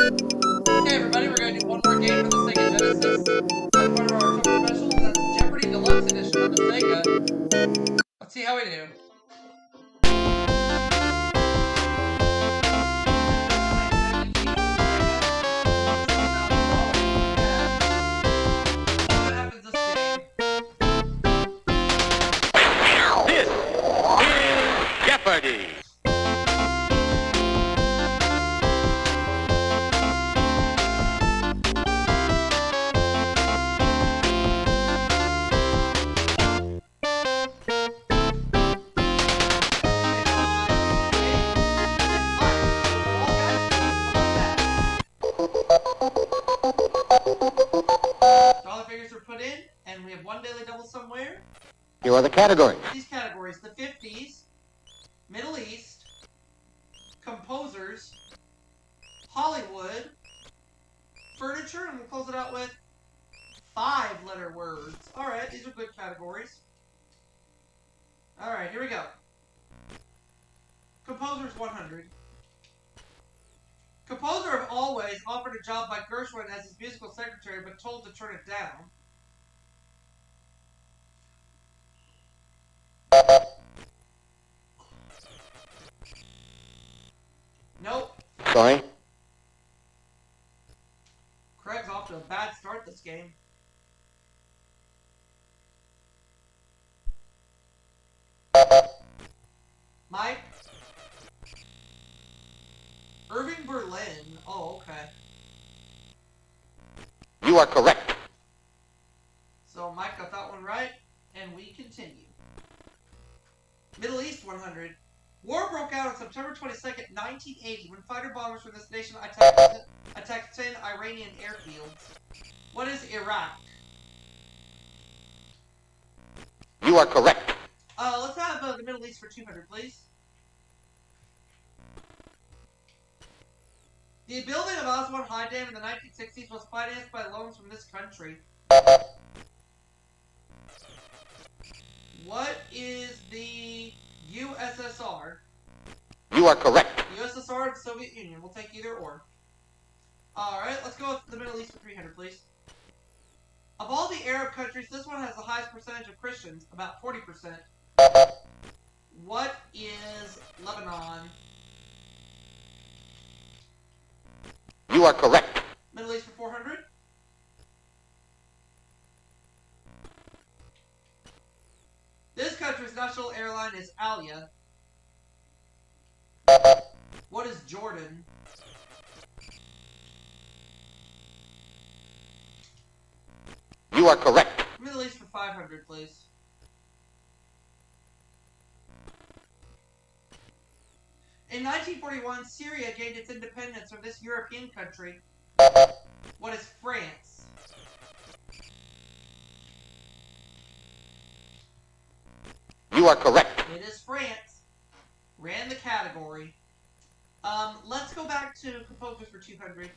Okay, everybody, we're going to do one more game for the Sega Genesis as part of our October special. That's Jeopardy Deluxe Edition on the Sega. Let's see how we do. What happens this game? This is Jeopardy! Dollar figures are put in, and we have one daily double somewhere. Here are the categories. These categories: the 50s, Middle East, composers, Hollywood, furniture, and we'll close it out with 5-letter words. Alright, these are good categories. Alright, here we go. Composers 100. Composer of Always offered a job by Gershwin as his musical secretary, but told to turn it down. Nope. Sorry. Craig's off to a bad start this game. Mike? Irving Berlin. Oh, okay. You are correct. So Mike got that one right, and we continue. Middle East 100. War broke out on September 22nd, 1980, when fighter bombers from this nation attacked 10 Iranian airfields. What is Iraq? You are correct. Let's have the Middle East for 200, please. The building of Aswan High Dam in the 1960s was financed by loans from this country. What is the USSR? You are correct. USSR or the Soviet Union. We'll take either or. Alright, let's go with the Middle East for 300, please. Of all the Arab countries, this one has the highest percentage of Christians, about 40%. What is Lebanon? You are correct. Middle East for 400. This country's national airline is Alia. What is Jordan? You are correct. Middle East for 500, please. In 1941, Syria gained its independence from this European country. What is France? You are correct. It is France. Ran the category. Let's go back to composers for 200.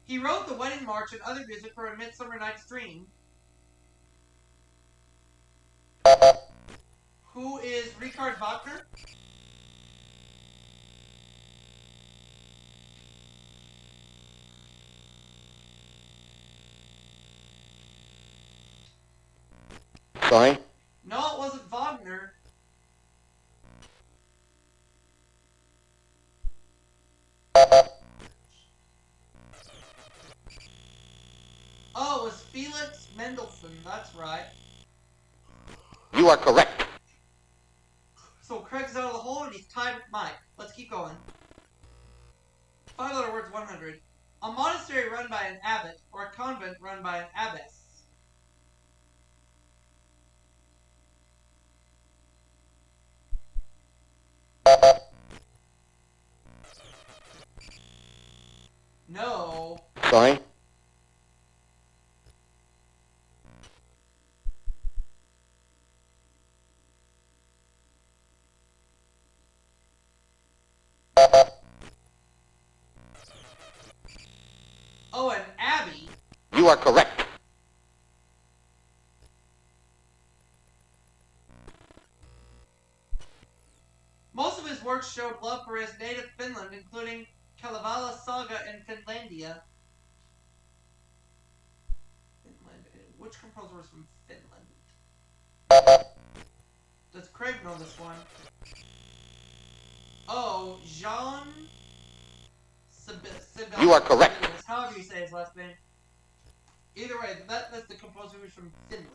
He wrote the Wedding March and other music for A Midsummer Night's Dream. Who is Richard Wagner? Sorry. No, it wasn't Wagner. Oh, it was Felix Mendelssohn. That's right. You are correct. So Craig's out of the hole and he's tied with Mike. Let's keep going. 5-letter words 100. A monastery run by an abbot or a convent run by an abbess. No. Sorry. Oh, an abbey. You are correct. Most of his works showed love for his native Finland, including Kalevala saga in Finlandia. Finland. Which composer was from Finland? Does Craig know this one? Oh, Jean Sibelius. You are correct. However you say his last name. Either way, that's the composer who's from Finland.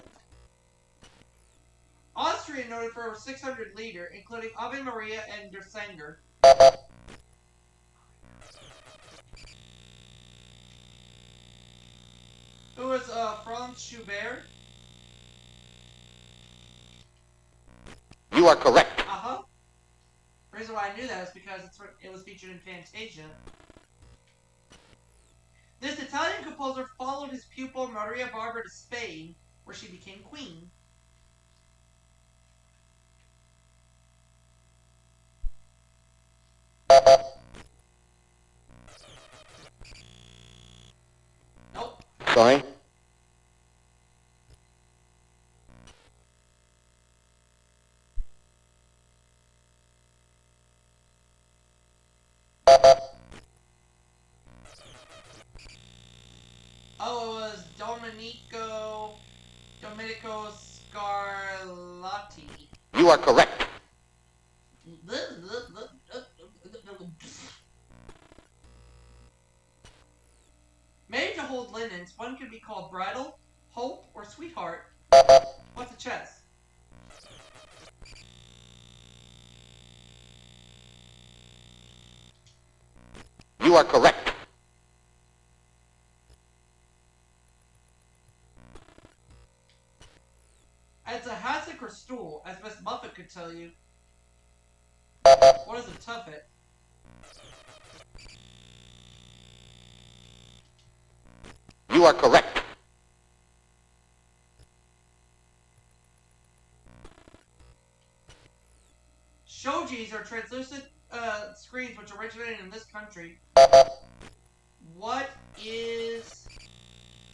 Austria noted for over 600 lieder, including Ave Maria and Der Sänger. Who was Franz Schubert? You are correct. Uh-huh. The reason why I knew that is because it was featured in Fantasia. This Italian composer followed his pupil Maria Barber to Spain, where she became queen. Nope. Sorry. Oh, it was Domenico Scarlatti. You are correct. Made to hold linens, one could be called bridal, hope, or sweetheart. What's a chess? You are correct. It's a hassock or stool, as Miss Muffet could tell you. What is a tuffet? You are correct. Shojis are translucent screens which originated in this country. What is...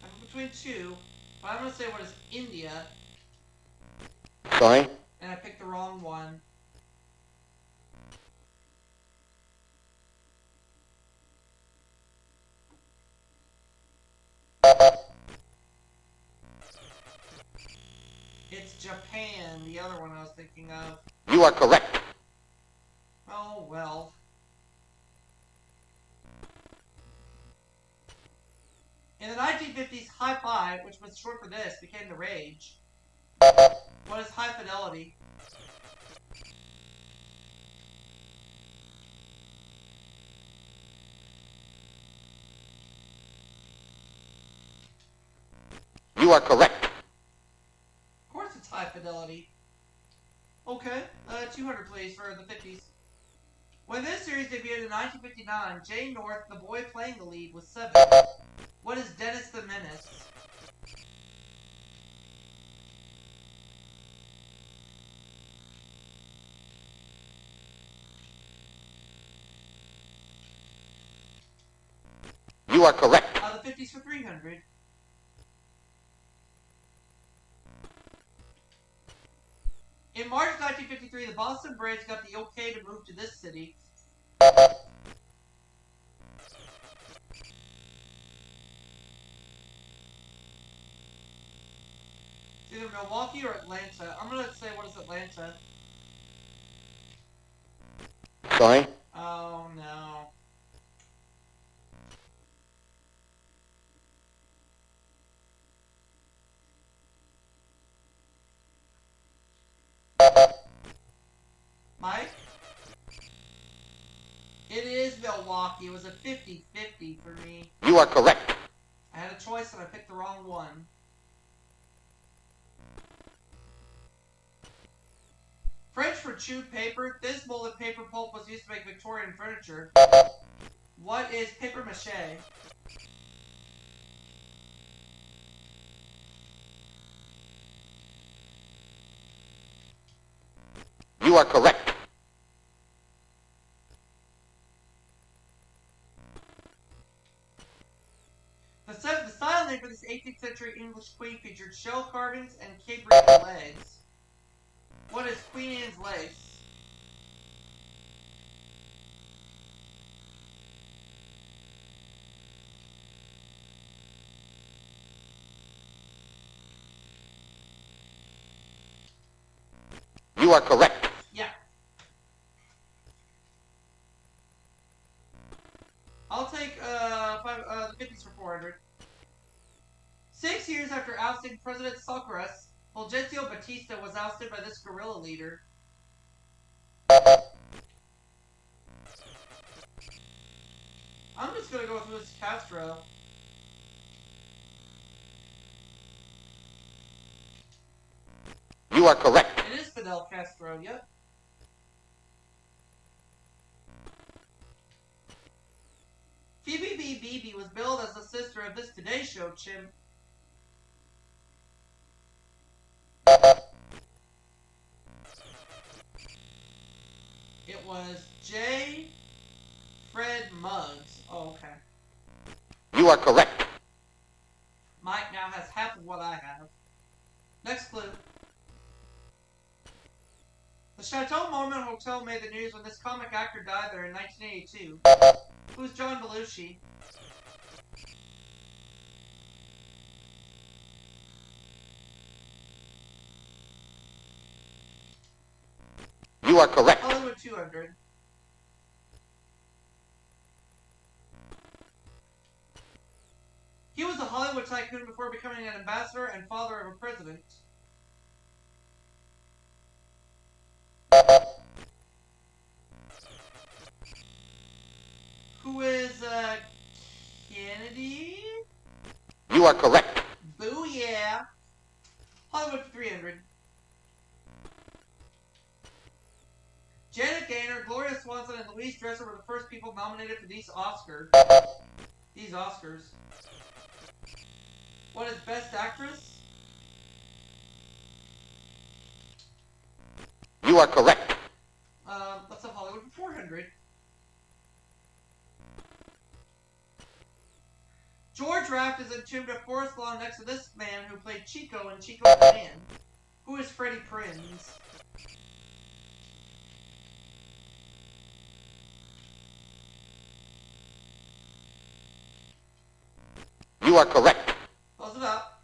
I'm between two, but I'm going to say what is India. Sorry. And I picked the wrong one. It's Japan, the other one I was thinking of. You are correct. Oh, well. In the 1950s, hi-fi, which was short for this, became the rage. What is high fidelity? You are correct. Of course it's high fidelity. Okay, 200 please for the 50s. When this series debuted in 1959, Jay North, the boy playing the lead, was 7. What is Dennis the Menace? You are correct. The 50s for 300. In March 1953, the Boston Braves got the okay to move to this city. It's either Milwaukee or Atlanta. I'm going to say, what is Atlanta? Sorry. Oh, no. Mike? It is Milwaukee. It was a 50-50 for me. You are correct. I had a choice and I picked the wrong one. French for chewed paper. This molded paper pulp was used to make Victorian furniture. What is paper mache? You are correct. The style name for this 18th century English queen featured shell carvings and Cambrian legs. What is Queen Anne's lace? You are correct. Yeah. I'll take the 50s for 400. 6 years after ousting President Socrates, Fulgencio Batista was ousted by this guerrilla leader. I'm just going to go with Luis Castro. You are correct. It is Fidel Castro, yep. Phoebe B. Beebe was billed as the sister of this Today Show chimp. It was J. Fred Muggs. Oh, okay. You are correct. Mike now has half of what I have. Next clue. The Chateau Marmont Hotel made the news when this comic actor died there in 1982. Who's John Belushi? You are correct. Hollywood 200. He was a Hollywood tycoon before becoming an ambassador and father of a president. Who is, Kennedy? You are correct. Booyah! Hollywood 300. Janet Gaynor, Gloria Swanson, and Louise Dresser were the first people nominated for these Oscars. What is Best Actress? You are correct. Let's have Hollywood for 400. George Raft is entombed at Forest Lawn next to this man who played Chico in Chico and the Man. Who is Freddie Prinze? You are correct. Close it up.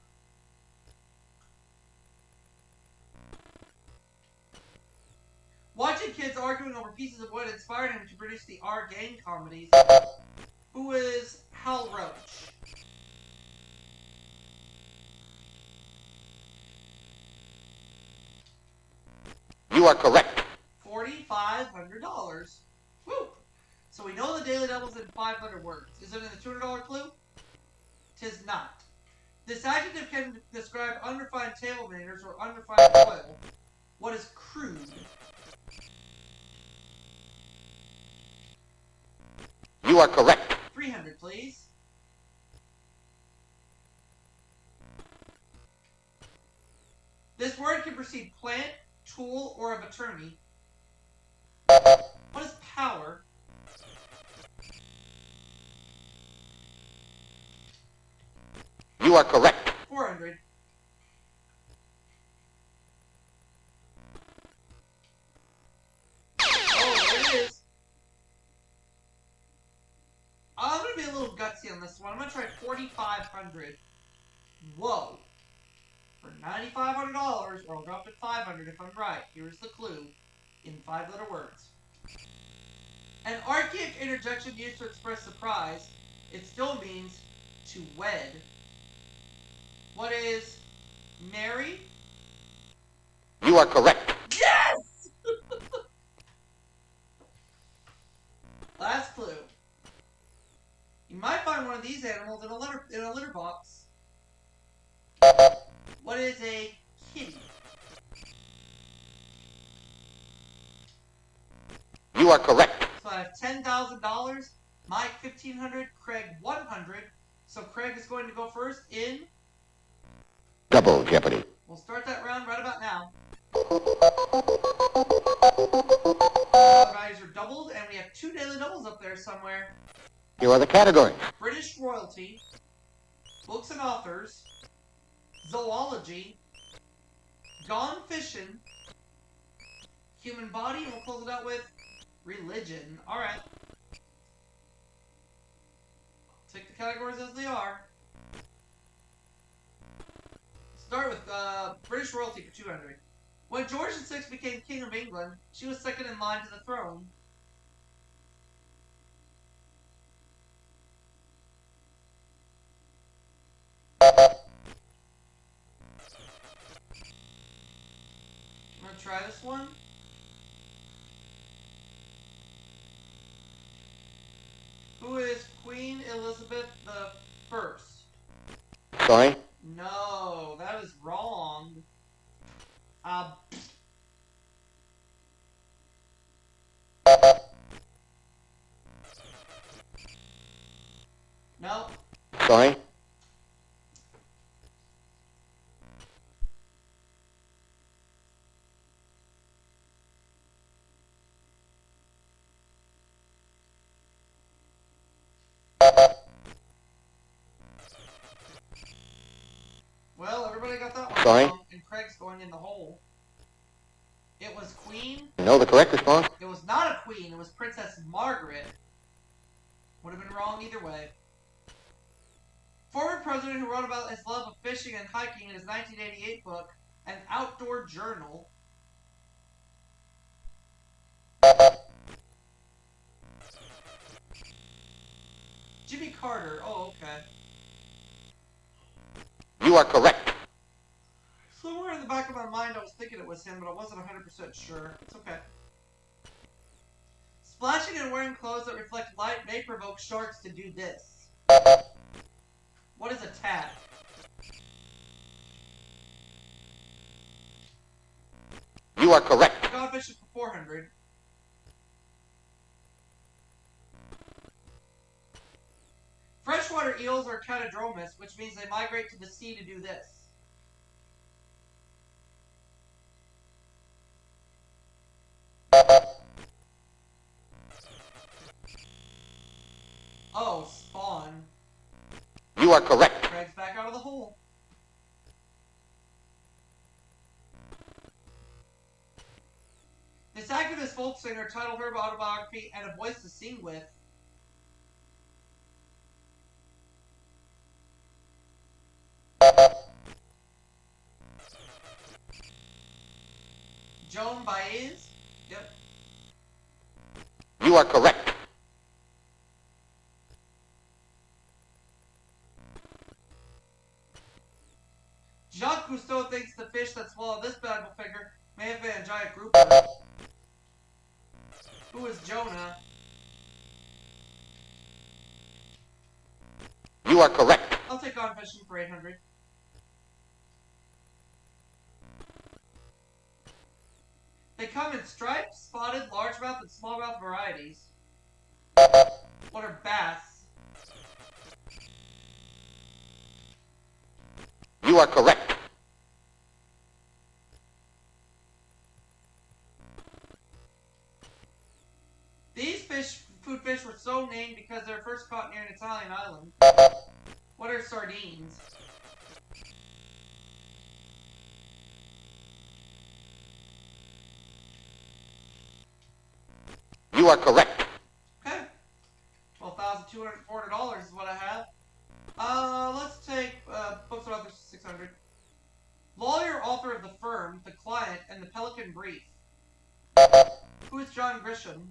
Watching kids arguing over pieces of wood inspired him to produce the R Gang comedies. Who is Hal Roach? You are correct. $4,500. Woo! So we know the Daily Double's in 500 words. Is it in the $200 clue? Tis not. This adjective can describe unrefined table manners or unrefined oil. What is crude? You are correct. 300, please. This word can precede plant, tool, or of attorney. What is power? You are correct. 400. Oh, there it is. I'm going to be a little gutsy on this one. I'm going to try 4,500. Whoa. For $9,500, or I'll drop it to 500 if I'm right. Here's the clue in 5-letter words. An archaic interjection used to express surprise. It still means to wed. What is marry? You are correct. Yes! Last clue. You might find one of these animals in a litter box. What is a kitty? You are correct. So I have $10,000, Mike $1,500, Craig $100. So Craig is going to go first in. Double Jeopardy. We'll start that round right about now. Values are doubled, and we have 2 daily doubles up there somewhere. Here are the categories. British royalty, books and authors, zoology, gone fishing, human body, and we'll close it out with religion. All right. Take the categories as they are. Start with British royalty for 200. When George VI became King of England, she was second in line to the throne. I'm going to try this one. Who is Queen Elizabeth I? Sorry? No, that is wrong. No. Sorry? Well, everybody got that one Sorry? wrong, and Craig's going in the hole. It was Queen. No, the correct response? It was not a queen. It was Princess Margaret. Would have been wrong either way. Former president who wrote about his love of fishing and hiking in his 1988 book, An Outdoor Journal. Jimmy Carter. Oh, okay. You are correct. Somewhere in the back of my mind I was thinking it was him, but I wasn't 100% sure. It's okay. Splashing and wearing clothes that reflect light may provoke sharks to do this. What is a tat? You are correct. Codfish is for 400. Freshwater eels are catadromists, which means they migrate to the sea to do this. Oh, spawn. You are correct. Craig's back out of the hole. This activist folk singer titled her autobiography and a voice to sing with. Joan Baez? Yep. You are correct. Jacques Cousteau thinks the fish that swallowed this Bible figure may have been a giant grouper. Who is Jonah? You are correct. I'll take on fishing for 800. They come in striped, spotted, largemouth, and smallmouth varieties. What are bass? You are correct. These food fish were so named because they were first caught near an Italian island. What are sardines? You are correct. Okay. $12,240 is what I have. Let's take books about 600. Lawyer, author of The Firm, The Client, and The Pelican Brief. Who is John Grisham?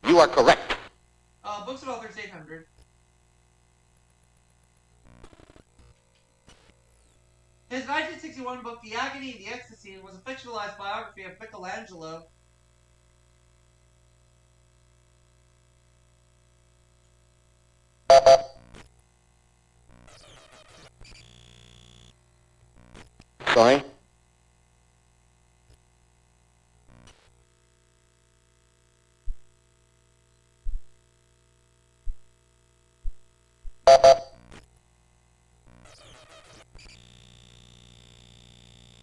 You are correct. Books and authors 800. His 1961 book, The Agony and the Ecstasy, was a fictionalized biography of Michelangelo. Sorry?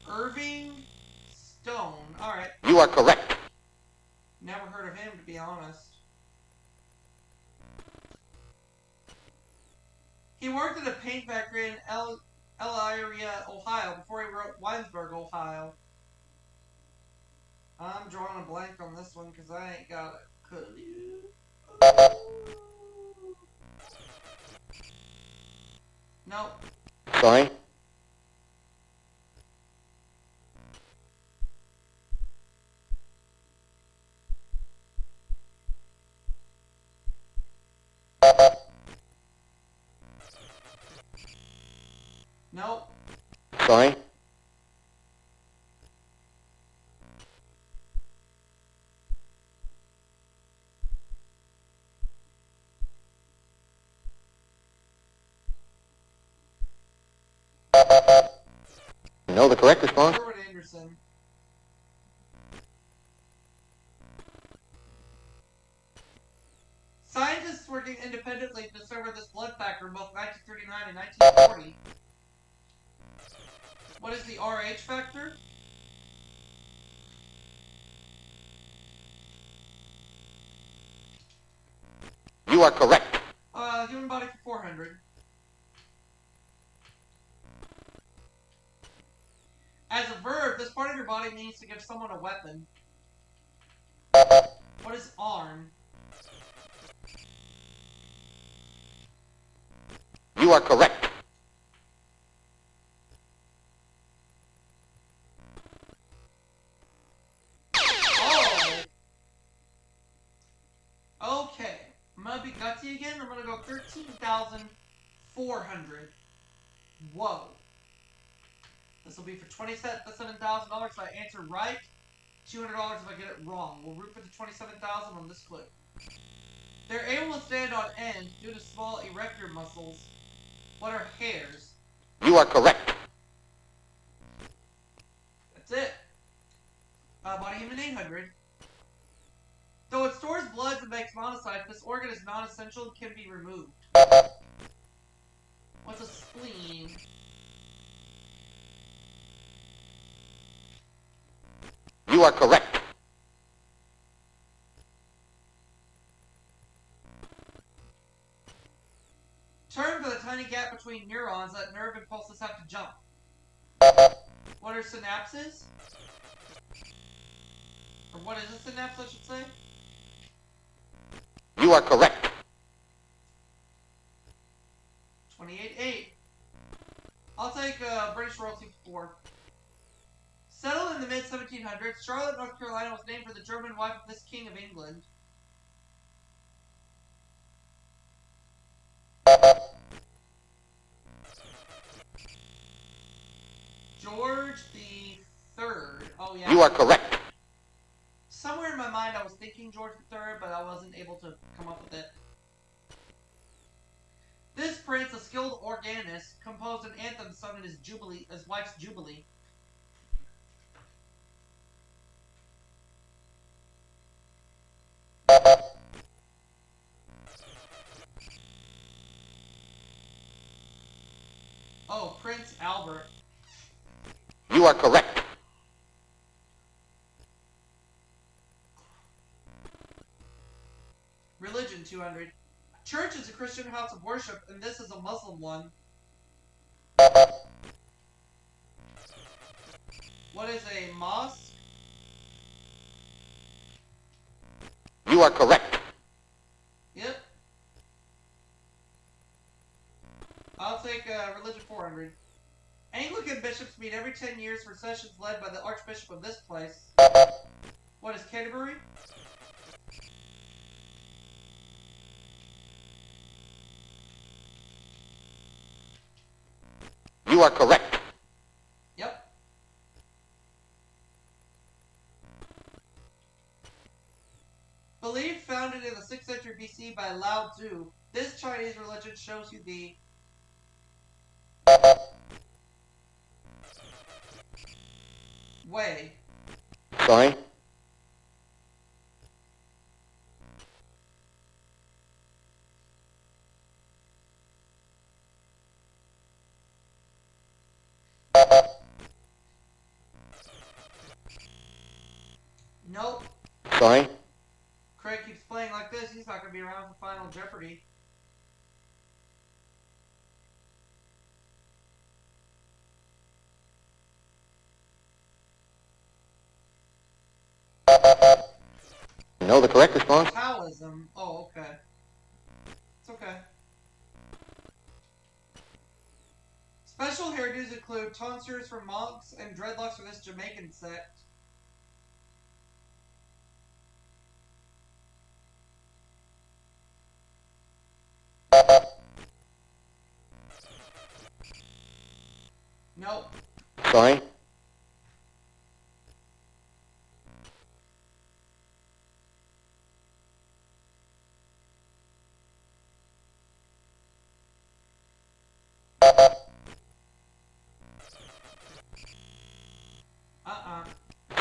Irving Stone. Alright. You are correct. Never heard of him, to be honest. He worked at a paint factory in Elyria, Ohio, before he wrote Winesburg, Ohio. I'm drawing a blank on this one because I ain't got a Nope. Going. Nope. Going. No, the correct response. Robert Anderson. Scientists working independently discovered this blood factor in both 1939 and 1940. What is the RH factor? You are correct. Human body for 400. As a verb, this part of your body means to give someone a weapon. What is arm? You are correct. Oh! Okay. I'm gonna be gutsy again. I'm gonna go 13,400. Whoa. This will be for $27,000 if I answer right. $200 if I get it wrong. We'll root for the $27,000 on this clip. They're able to stand on end due to small erector muscles. What are hairs? You are correct. That's it. Body human 800. Though it stores blood and makes monocytes, this organ is non-essential and can be removed. What's a spleen? You are correct. Term for the tiny gap between neurons that nerve impulses have to jump. What are synapses? Or what is a synapse, I should say? You are correct. 28.8. I'll take British royalty for 4. Settled in the mid-1700s, Charlotte, North Carolina was named for the German wife of this King of England. George the Third. Oh yeah. You are correct. Somewhere in my mind I was thinking George the Third, but I wasn't able to come up with it. This prince, a skilled organist, composed an anthem sung in his wife's jubilee. Oh, Prince Albert. You are correct. Religion 200. Church is a Christian house of worship, and this is a Muslim one. What is a mosque? You are correct. Yep. I'll take religion 400. Anglican bishops meet every 10 years for sessions led by the Archbishop of this place. What is Canterbury? You are correct. Yep. Believed founded in the 6th century BC by Lao Tzu, this Chinese religion shows you the way. Going. Nope. Going. Craig keeps playing like this, he's not going to be around for Final Jeopardy. Know the correct response? Taoism. Oh, okay. It's okay. Special hairdos include tonsures for monks and dreadlocks for this Jamaican sect. Nope. Sorry.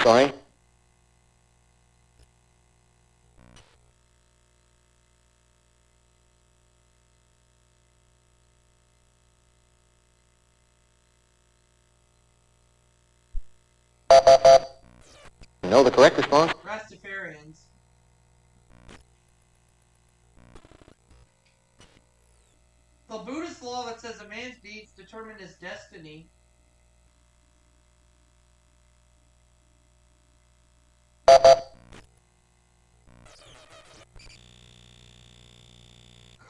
Sorry. Know the correct response? Rastafarians. The Buddhist law that says a man's deeds determine his destiny.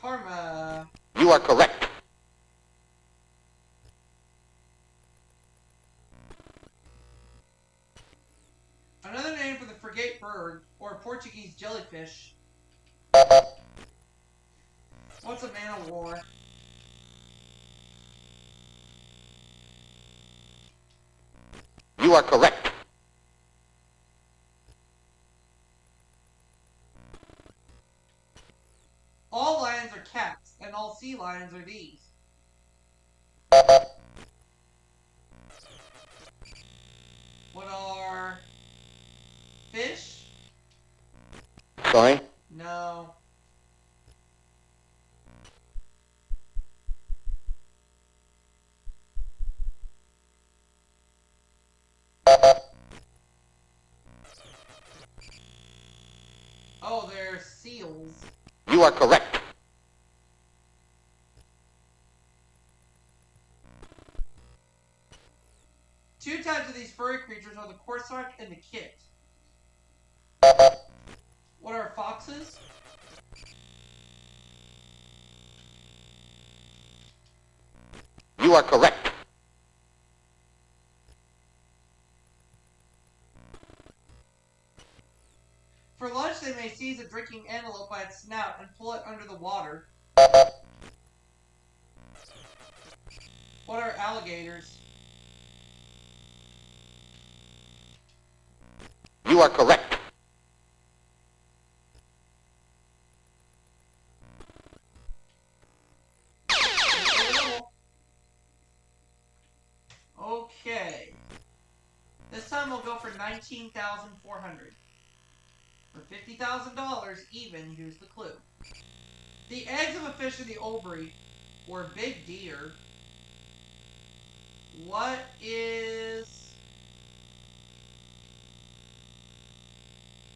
Karma. You are correct. Another name for the frigate bird, or Portuguese jellyfish. What's a man of war? You are correct. All lions are cats, and all sea lions are these. What are fish? Sorry. No. Oh, they're seals. You are correct. Two types of these furry creatures are the corsac and the kit. What are foxes? You are correct. For lunch, they may seize a drinking antelope by its snout and pull it under the water. What are alligators? You are correct. Okay. This time we'll go for $19,400. For $50,000 even, here's the clue. The eggs of a fish in the ovary, or big deer. What is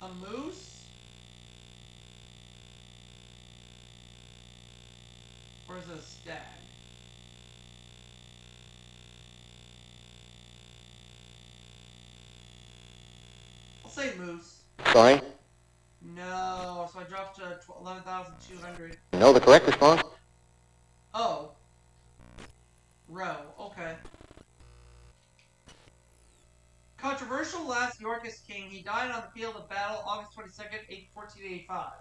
a moose? Or is it a stag? I'll say moose. Sorry. No, so I dropped to 11,200. Know the correct response? Oh. Roe, okay. Controversial last Yorkist king, he died on the field of battle August 22nd, 1485.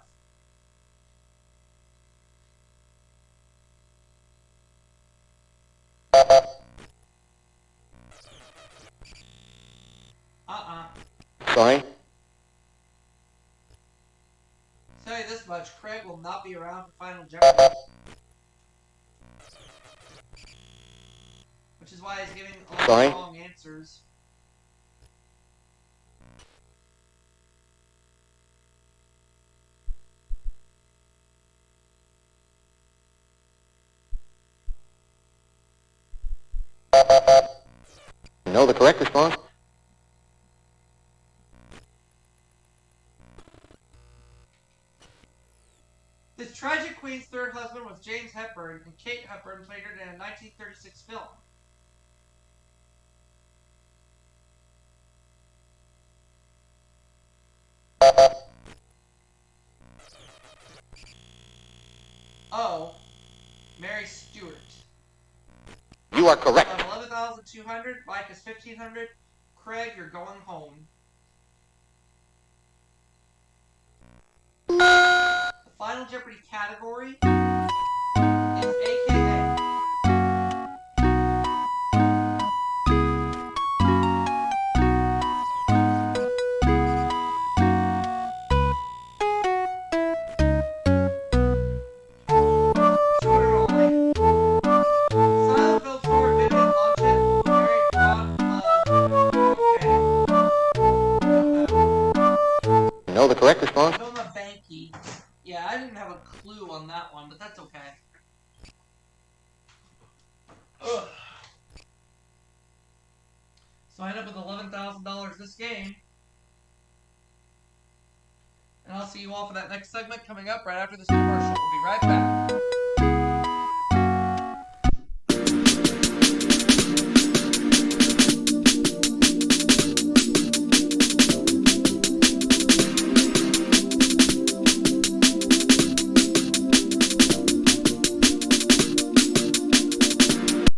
Sorry. Tell you this much, Craig will not be around for Final Jeopardy. Which is why he's giving a lot of wrong answers. Know the correct response? This tragic queen's third husband was James Hepburn, and Kate Hepburn played her in a 1936 film. You are correct. I'm 11,200. Mike is 1,500. Craig, you're going home. The final Jeopardy category is AKA. Know the correct response? Vilma Banky. Yeah, I didn't have a clue on that one, but that's okay. Ugh. So I end up with $11,000 this game. And I'll see you all for that next segment coming up right after this commercial. We'll be right back.